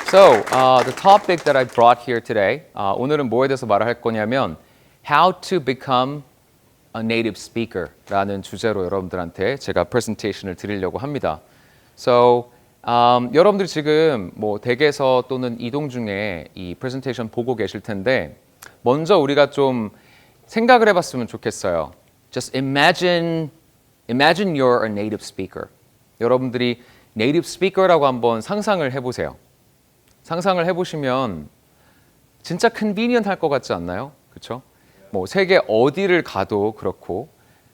The topic that I brought here today, 오늘은 뭐에 대해서 말을 할 거냐면 How to become a native speaker 라는 주제로 여러분들한테 제가 프레젠테이션을 드리려고 합니다. 여러분들이 지금 뭐 댁에서 또는 이동 중에 이 프레젠테이션 보고 계실 텐데 먼저 우리가 좀 생각을 해봤으면 좋겠어요. Just imagine you're a native speaker. 여러분들이 native speaker라고 한번 상상을 해보세요. 상상을 해보시면 진짜 convenient 할 것 같지 않나요? 그렇죠? 뭐 세계 어디를 가도 그렇고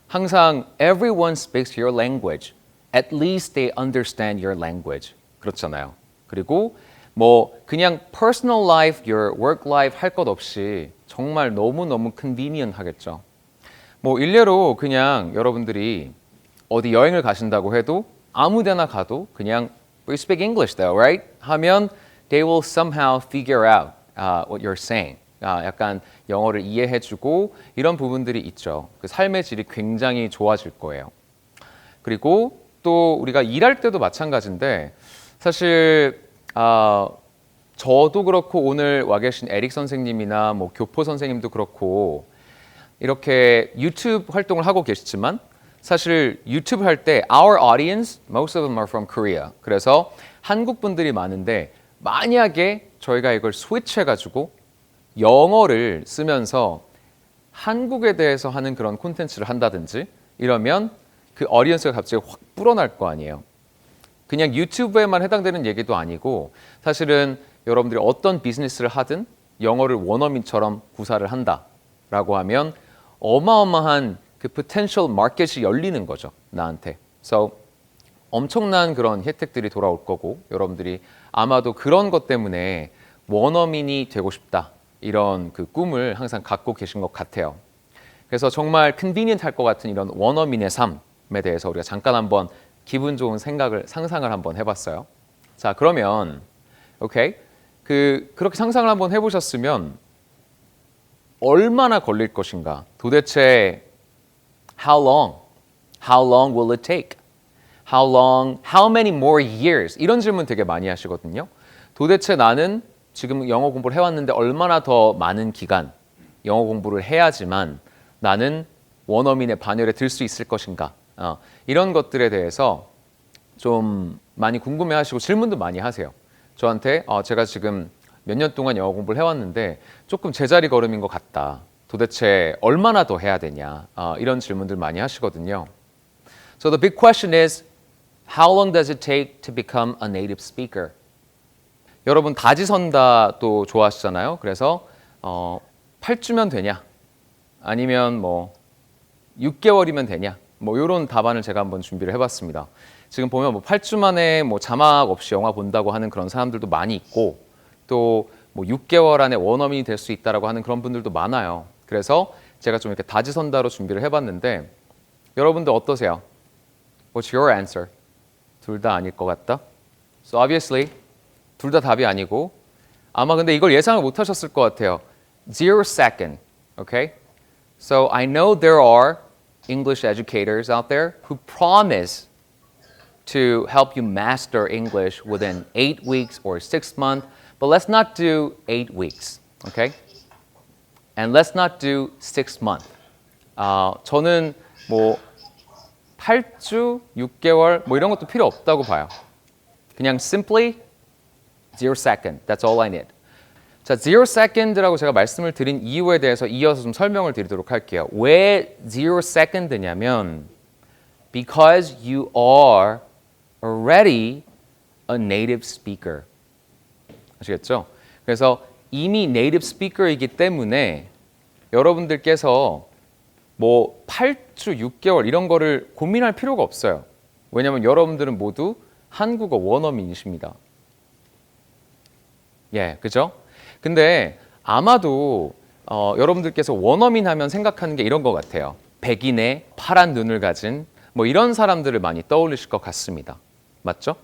항상 everyone speaks your language. At least they understand your language. 그렇잖아요. 그리고 뭐 그냥 personal life, your work life 할 것 없이 정말 너무너무 convenient 하겠죠. 뭐 일례로 그냥 여러분들이 어디 여행을 가신다고 해도 아무 데나 가도 그냥 we speak English though, right? 하면 they will somehow figure out what you're saying. 약간 영어를 이해해주고 이런 부분들이 있죠. 그 삶의 질이 굉장히 좋아질 거예요. 그리고 또 우리가 일할 때도 마찬가지인데 사실 저도 그렇고 오늘 와 계신 에릭 선생님이나 뭐 교포 선생님도 그렇고 이렇게 유튜브 활동을 하고 계시지만 사실 유튜브 할 때 our audience, most of them are from Korea. 그래서 한국 분들이 많은데 만약에 저희가 이걸 스위치해가지고 영어를 쓰면서 한국에 대해서 하는 그런 콘텐츠를 한다든지 이러면 그 어디언스가 갑자기 확 불어날 거 아니에요. 그냥 유튜브에만 해당되는 얘기도 아니고 사실은 여러분들이 어떤 비즈니스를 하든 영어를 원어민처럼 구사를 한다라고 하면 어마어마한 그 potential 마켓이 열리는 거죠. 나한테. So 엄청난 그런 혜택들이 돌아올 거고 여러분들이 아마도 그런 것 때문에 원어민이 되고 싶다. 이런 그 꿈을 항상 갖고 계신 것 같아요. 그래서 정말 convenient 할 것 같은 이런 원어민의 삶에 대해서 우리가 잠깐 한번 기분 좋은 상상을 한번 해봤어요. 자, 그러면 오케이 그렇게 상상을 한번 해보셨으면 얼마나 걸릴 것인가? 도대체 how long will it take? how many more years? 이런 질문 되게 많이 하시거든요. 도대체 나는 지금 영어 공부를 해왔는데 얼마나 더 많은 기간 영어 공부를 해야지만 나는 원어민의 반열에 들 수 있을 것인가? 이런 것들에 대해서 좀 많이 궁금해하시고 질문도 많이 하세요. 저한테 제가 지금 몇 년 동안 영어 공부를 해왔는데 조금 제자리 걸음인 것 같다. 도대체 얼마나 더 해야 되냐? 이런 질문들 많이 하시거든요. So the big question is, how long does it take to become a native speaker? 여러분 다지선다 또 좋아하시잖아요. 그래서 8주면 되냐? 아니면 뭐 6개월이면 되냐? 뭐 이런 답안을 제가 한번 준비를 해봤습니다. 지금 보면 뭐 8주 만에 뭐 자막 없이 영화 본다고 하는 그런 사람들도 많이 있고 또 뭐 6개월 안에 원어민이 될 수 있다라고 하는 그런 분들도 많아요. 그래서 제가 좀 이렇게 다지선다로 준비를 해봤는데 여러분들 어떠세요? What's your answer? 둘 다 아닐 것 같다? So obviously 둘 다 답이 아니고 아마 근데 이걸 예상을 못 하셨을 것 같아요. 0 second, okay? So I know there are English educators out there who promise to help you master English within 8 weeks or 6 months, but let's not do 8 weeks, okay? And let's not do 6 months. 저는 뭐 8주, 6개월 뭐 이런 것도 필요 없다고 봐요. 그냥 simply 0 second. That's all I need. 자, 0 second라고 제가 말씀을 드린 이유에 대해서 이어서 좀 설명을 드리도록 할게요. 왜 0 second냐면 because you are already a native speaker. 아시겠죠? 그래서 이미 native speaker이기 때문에 여러분들께서 뭐 8주, 6개월 이런 거를 고민할 필요가 없어요. 왜냐하면 여러분들은 모두 한국어 원어민이십니다. 예, 그죠? 근데 아마도 여러분들께서 원어민 하면 생각하는 게 이런 것 같아요. 백인의 파란 눈을 가진 뭐 이런 사람들을 많이 떠올리실 것 같습니다. 맞죠?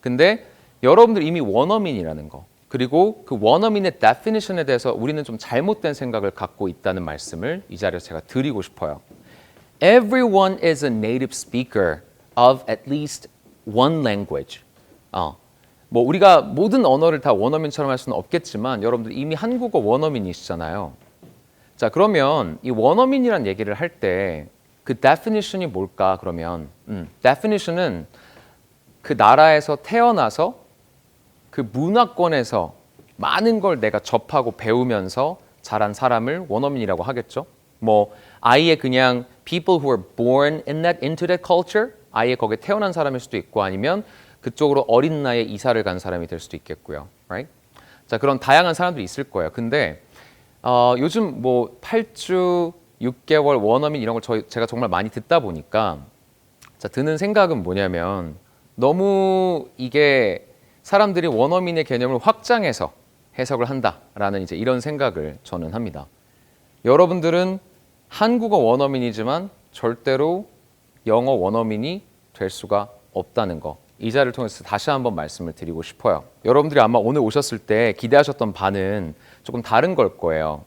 근데 여러분들 이미 원어민이라는 거 그리고 그 원어민의 definition에 대해서 우리는 좀 잘못된 생각을 갖고 있다는 말씀을 이 자리에서 제가 드리고 싶어요. Everyone is a native speaker of at least one language. 뭐 우리가 모든 언어를 다 원어민처럼 할 수는 없겠지만 여러분들 이미 한국어 원어민이시잖아요. 자, 그러면 이 원어민이란 얘기를 할 때 그 definition이 뭘까? 그러면 definition은 그 나라에서 태어나서 그 문화권에서 많은 걸 내가 접하고 배우면서 자란 사람을 원어민이라고 하겠죠. 뭐 아예 그냥 people who are born into that culture, 아예 거기에 태어난 사람일 수도 있고 아니면 그쪽으로 어린 나이에 이사를 간 사람이 될 수도 있겠고요. Right? 자, 그런 다양한 사람들이 있을 거예요. 근데 요즘 뭐 8주, 6개월 원어민 이런 걸 제가 정말 많이 듣다 보니까 자, 드는 생각은 뭐냐면 너무 이게 사람들이 원어민의 개념을 확장해서 해석을 한다라는 이제 이런 생각을 저는 합니다. 여러분들은 한국어 원어민이지만 절대로 영어 원어민이 될 수가 없다는 거. 이 자리를 통해서 다시 한번 말씀을 드리고 싶어요. 여러분들이 아마 오늘 오셨을 때 기대하셨던 바는 조금 다른 걸 거예요.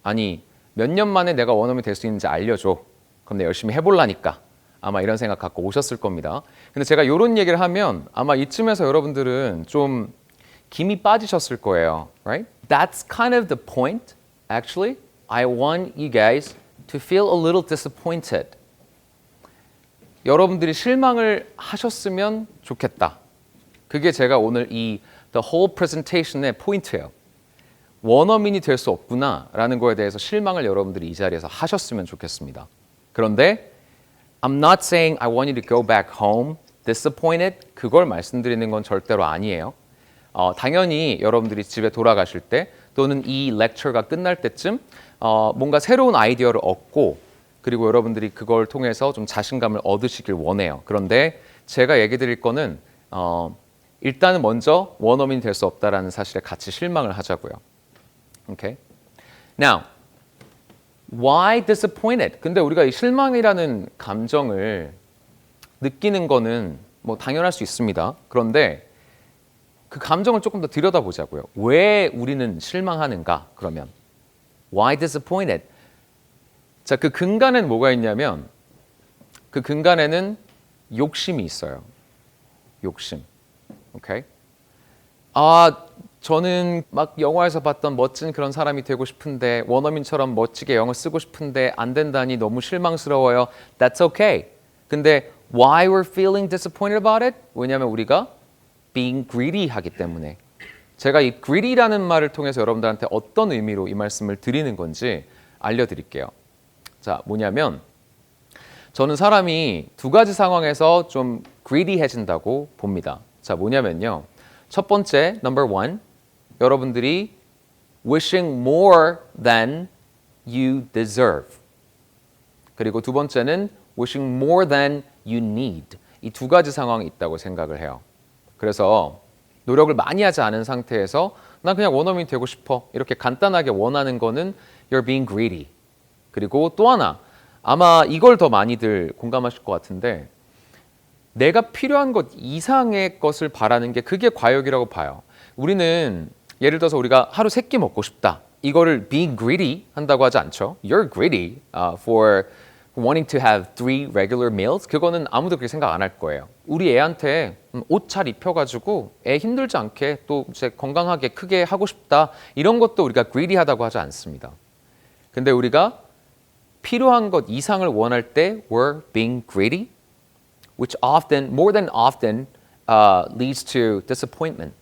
아니, 몇 년 만에 내가 원어민이 될 수 있는지 알려줘. 그럼 내가 열심히 해볼라니까. 아마 이런 생각 갖고 오셨을 겁니다. 근데 제가 이런 얘기를 하면 아마 이쯤에서 여러분들은 좀 김이 빠지셨을 거예요. Right? That's kind of the point, actually. I want you guys to feel a little disappointed. 여러분들이 실망을 하셨으면 좋겠다. 그게 제가 오늘 이 The Whole Presentation의 포인트예요. 원어민이 될 수 없구나라는 거에 대해서 실망을 여러분들이 이 자리에서 하셨으면 좋겠습니다. 그런데 I'm not saying I want you to go back home disappointed. 그걸 말씀드리는 건 절대로 아니에요. 당연히 여러분들이 집에 돌아가실 때 또는 이 렉처가 끝날 때쯤 뭔가 새로운 아이디어를 얻고 그리고 여러분들이 그걸 통해서 좀 자신감을 얻으시길 원해요. 그런데 제가 얘기 드릴 거는 일단은 먼저 원어민이 될 수 없다라는 사실에 같이 실망을 하자고요. Okay? Now, why disappointed? 근데 우리가 이 실망이라는 감정을 느끼는 거는 뭐 당연할 수 있습니다. 그런데 그 감정을 조금 더 들여다보자고요. 왜 우리는 실망하는가? 그러면 why disappointed? 자, 그 근간에는 뭐가 있냐면 그 근간에는 욕심이 있어요. 욕심. 오케이? 저는 막 영화에서 봤던 멋진 그런 사람이 되고 싶은데 원어민처럼 멋지게 영어 쓰고 싶은데 안 된다니 너무 실망스러워요. That's okay. 근데 why we're feeling disappointed about it? 왜냐하면 우리가 being greedy 하기 때문에. 제가 이 greedy라는 말을 통해서 여러분들한테 어떤 의미로 이 말씀을 드리는 건지 알려드릴게요. 자, 뭐냐면 저는 사람이 두 가지 상황에서 좀 greedy해진다고 봅니다. 자, 뭐냐면요. 첫 번째, number one, 여러분들이 wishing more than you deserve. 그리고 두 번째는 wishing more than you need. 이 두 가지 상황이 있다고 생각을 해요. 그래서 노력을 많이 하지 않은 상태에서 난 그냥 원어민이 되고 싶어. 이렇게 간단하게 원하는 거는 you're being greedy. 그리고 또 하나, 아마 이걸 더 많이들 공감하실 것 같은데 내가 필요한 것 이상의 것을 바라는 게 그게 과욕이라고 봐요. 우리는 예를 들어서 우리가 하루 3끼 먹고 싶다. 이거를 being greedy 한다고 하지 않죠. You're greedy for wanting to have 3 regular meals. 그거는 아무도 그렇게 생각 안 할 거예요. 우리 애한테 옷 잘 입혀가지고 애 힘들지 않게 또 이제 건강하게 크게 하고 싶다. 이런 것도 우리가 greedy하다고 하지 않습니다. 근데 우리가 필요한 것 이상을 원할 때 we're being greedy, which often, more than often, leads to disappointment.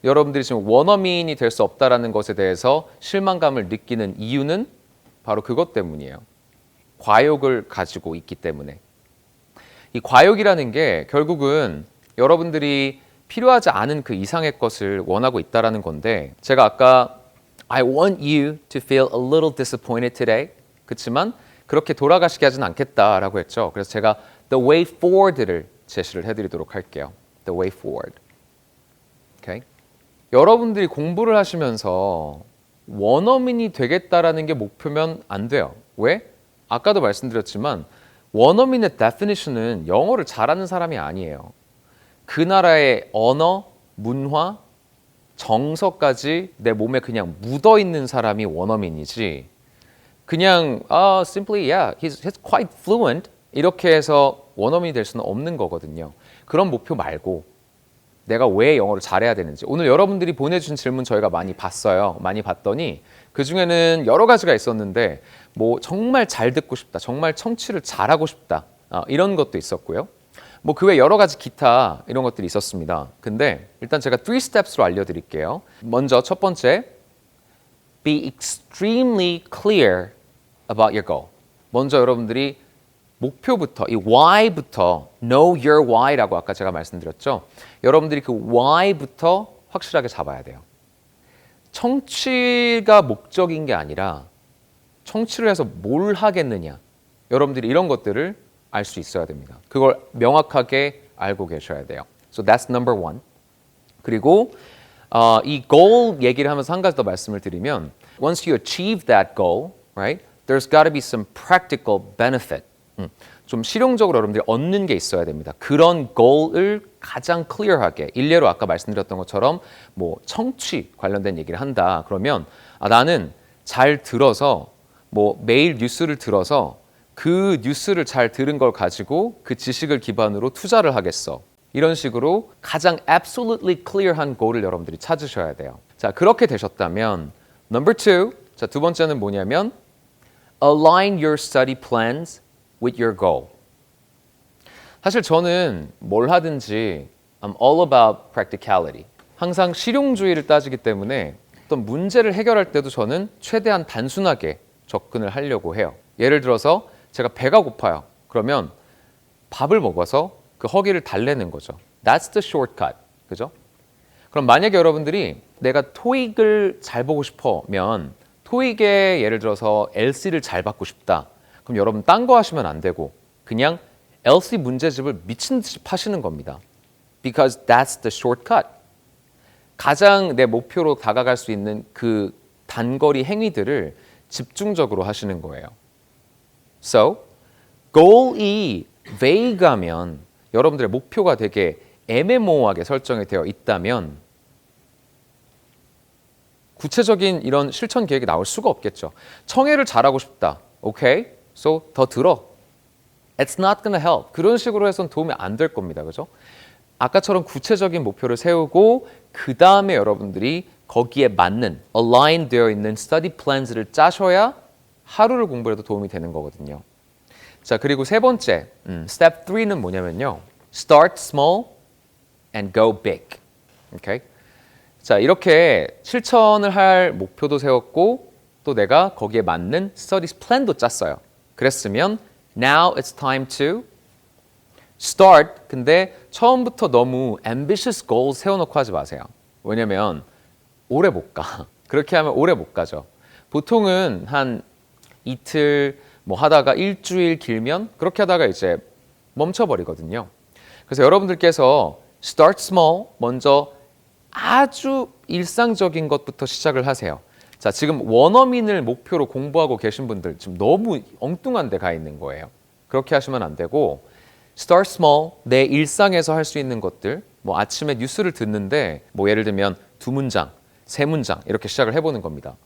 여러분들이 지금 원어민이 될 수 없다라는 것에 대해서 실망감을 느끼는 이유는 바로 그것 때문이에요. 과욕을 가지고 있기 때문에. 이 과욕이라는 게 결국은 여러분들이 필요하지 않은 그 이상의 것을 원하고 있다라는 건데 제가 아까 I want you to feel a little disappointed today. 그렇지만 그렇게 돌아가시게 하진 않겠다라고 했죠. 그래서 제가 the way forward를 제시를 해드리도록 할게요. The way forward. Okay? 여러분들이 공부를 하시면서 원어민이 되겠다라는 게 목표면 안 돼요. 왜? 아까도 말씀드렸지만 원어민의 definition은 영어를 잘하는 사람이 아니에요. 그 나라의 언어, 문화, 정서까지 내 몸에 그냥 묻어있는 사람이 원어민이지 그냥 simply yeah, he's quite fluent 이렇게 해서 원어민이 될 수는 없는 거거든요. 그런 목표 말고 내가 왜 영어를 잘해야 되는지. 오늘 여러분들이 보내주신 질문 저희가 많이 봤어요. 많이 봤더니 그 중에는 여러 가지가 있었는데 뭐 정말 잘 듣고 싶다, 정말 청취를 잘하고 싶다, 이런 것도 있었고요. 뭐 그 외 여러 가지 기타 이런 것들이 있었습니다. 근데 일단 제가 3 steps로 알려드릴게요. 먼저 첫 번째, be extremely clear about your goal. 먼저 여러분들이 목표부터, 이 why부터, know your why라고 아까 제가 말씀드렸죠. 여러분들이 그 why부터 확실하게 잡아야 돼요. 청취가 목적인 게 아니라 청취를 해서 뭘 하겠느냐. 여러분들이 이런 것들을 알 수 있어야 됩니다. 그걸 명확하게 알고 계셔야 돼요. So that's number one. 그리고 이 goal 얘기를 하면서 한 가지 더 말씀을 드리면 once you achieve that goal, right, there's got to be some practical benefit. 좀 실용적으로 여러분들이 얻는 게 있어야 됩니다. 그런 goal을 가장 클리어하게 일례로 아까 말씀드렸던 것처럼 뭐 청취 관련된 얘기를 한다. 그러면 나는 잘 들어서 뭐 매일 뉴스를 들어서 그 뉴스를 잘 들은 걸 가지고 그 지식을 기반으로 투자를 하겠어. 이런 식으로 가장 absolutely clear한 goal을 여러분들이 찾으셔야 돼요. 자, 그렇게 되셨다면 number two, 자, 두 번째는 뭐냐면 align your study plans with your goal. 사실 저는 뭘 하든지 I'm all about practicality. 항상 실용주의를 따지기 때문에 어떤 문제를 해결할 때도 저는 최대한 단순하게 접근을 하려고 해요. 예를 들어서 제가 배가 고파요. 그러면 밥을 먹어서 그 허기를 달래는 거죠. That's the shortcut. 그죠? 그럼 만약에 여러분들이 내가 토익을 잘 보고 싶으면 토익에 예를 들어서 LC를 잘 받고 싶다. 그럼 여러분 딴 거 하시면 안 되고 그냥 LC 문제집을 미친 듯이 파시는 겁니다. Because that's the shortcut. 가장 내 목표로 다가갈 수 있는 그 단거리 행위들을 집중적으로 하시는 거예요. So, goal이 vague하면 여러분들의 목표가 되게 애매모호하게 설정이 되어 있다면 구체적인 이런 실천 계획이 나올 수가 없겠죠. 청해를 잘하고 싶다. 오케이? So, 더 들어. It's not gonna help. 그런 식으로 해서는 도움이 안 될 겁니다. 그죠? 아까처럼 구체적인 목표를 세우고 그 다음에 여러분들이 거기에 맞는 align 되어 있는 study plans를 짜셔야 하루를 공부해도 도움이 되는 거거든요. 자, 그리고 세 번째, step 3는 뭐냐면요. Start small and go big. Okay? 자, 이렇게 실천을 할 목표도 세웠고 또 내가 거기에 맞는 study plan도 짰어요. 그랬으면 now it's time to start. 근데 처음부터 너무 ambitious goals 세워놓고 하지 마세요. 왜냐면 오래 못 가. 그렇게 하면 오래 못 가죠. 보통은 한 이틀 뭐 하다가 일주일 길면 그렇게 하다가 이제 멈춰버리거든요. 그래서 여러분들께서 start small, 먼저 아주 일상적인 것부터 시작을 하세요. 자, 지금 원어민을 목표로 공부하고 계신 분들 지금 너무 엉뚱한 데 가 있는 거예요. 그렇게 하시면 안 되고 start small, 내 일상에서 할 수 있는 것들, 뭐 아침에 뉴스를 듣는데 뭐 예를 들면 2문장, 3문장 이렇게 시작을 해보는 겁니다.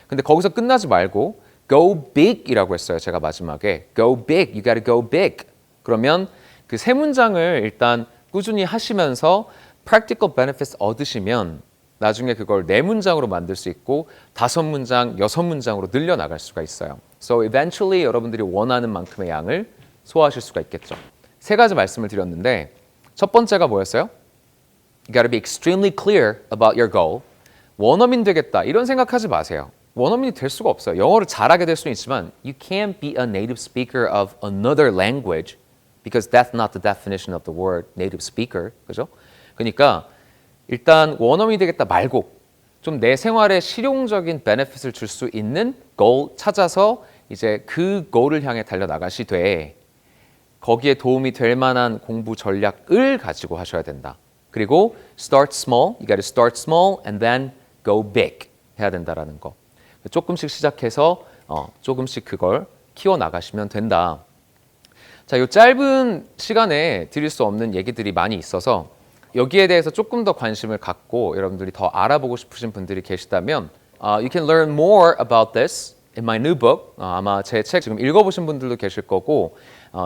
근데 거기서 끝나지 말고 go big 이라고 했어요. 제가 마지막에 go big, you gotta go big. 그러면 그 3문장을 일단 꾸준히 하시면서 practical benefits 얻으시면 나중에 그걸 4문장으로 만들 수 있고 5문장, 6문장으로 늘려나갈 수가 있어요. So eventually 여러분들이 원하는 만큼의 양을 소화하실 수가 있겠죠. 3가지 말씀을 드렸는데 첫 번째가 뭐였어요? You gotta be extremely clear about your goal. 원어민 되겠다 이런 생각하지 마세요. 원어민이 될 수가 없어요. 영어를 잘하게 될 수는 있지만 you can't be a native speaker of another language because that's not the definition of the word native speaker. 그죠? 그러니까 일단 원어민이 되겠다 말고 좀 내 생활에 실용적인 베네핏을 줄 수 있는 goal 찾아서 이제 그 goal을 향해 달려나가시되 거기에 도움이 될 만한 공부 전략을 가지고 하셔야 된다. 그리고 start small, you gotta start small and then go big 해야 된다라는 거. 조금씩 시작해서 조금씩 그걸 키워나가시면 된다. 자, 이 짧은 시간에 드릴 수 없는 얘기들이 많이 있어서 여기에 대해서 조금 더 관심을 갖고 여러분들이 더 알아보고 싶으신 분들이 계시다면 you can learn more about this in my new book. 아마 제 책 지금 읽어보신 분들도 계실 거고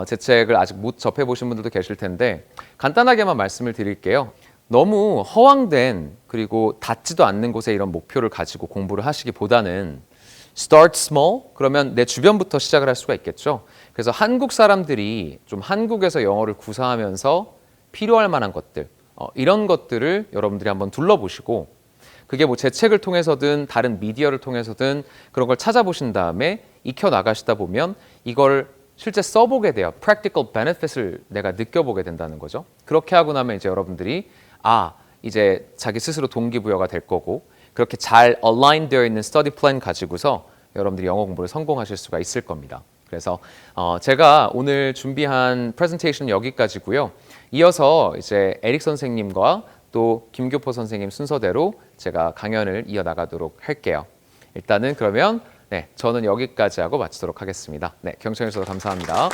제 책을 아직 못 접해보신 분들도 계실 텐데 간단하게만 말씀을 드릴게요. 너무 허황된 그리고 닿지도 않는 곳에 이런 목표를 가지고 공부를 하시기보다는 start small 그러면 내 주변부터 시작을 할 수가 있겠죠. 그래서 한국 사람들이 좀 한국에서 영어를 구사하면서 필요할 만한 것들 이런 것들을 여러분들이 한번 둘러보시고 그게 뭐 제 책을 통해서든 다른 미디어를 통해서든 그런 걸 찾아보신 다음에 익혀 나가시다 보면 이걸 실제 써보게 돼요. practical benefit을 내가 느껴보게 된다는 거죠. 그렇게 하고 나면 이제 여러분들이 이제 자기 스스로 동기부여가 될 거고 그렇게 잘 align 되어 있는 스터디 플랜 가지고서 여러분들이 영어 공부를 성공하실 수가 있을 겁니다. 그래서 제가 오늘 준비한 프레젠테이션은 여기까지고요. 이어서 이제 에릭 선생님과 또 김교포 선생님 순서대로 제가 강연을 이어나가도록 할게요. 일단은 그러면 저는 여기까지 하고 마치도록 하겠습니다. 경청해 주셔서 감사합니다.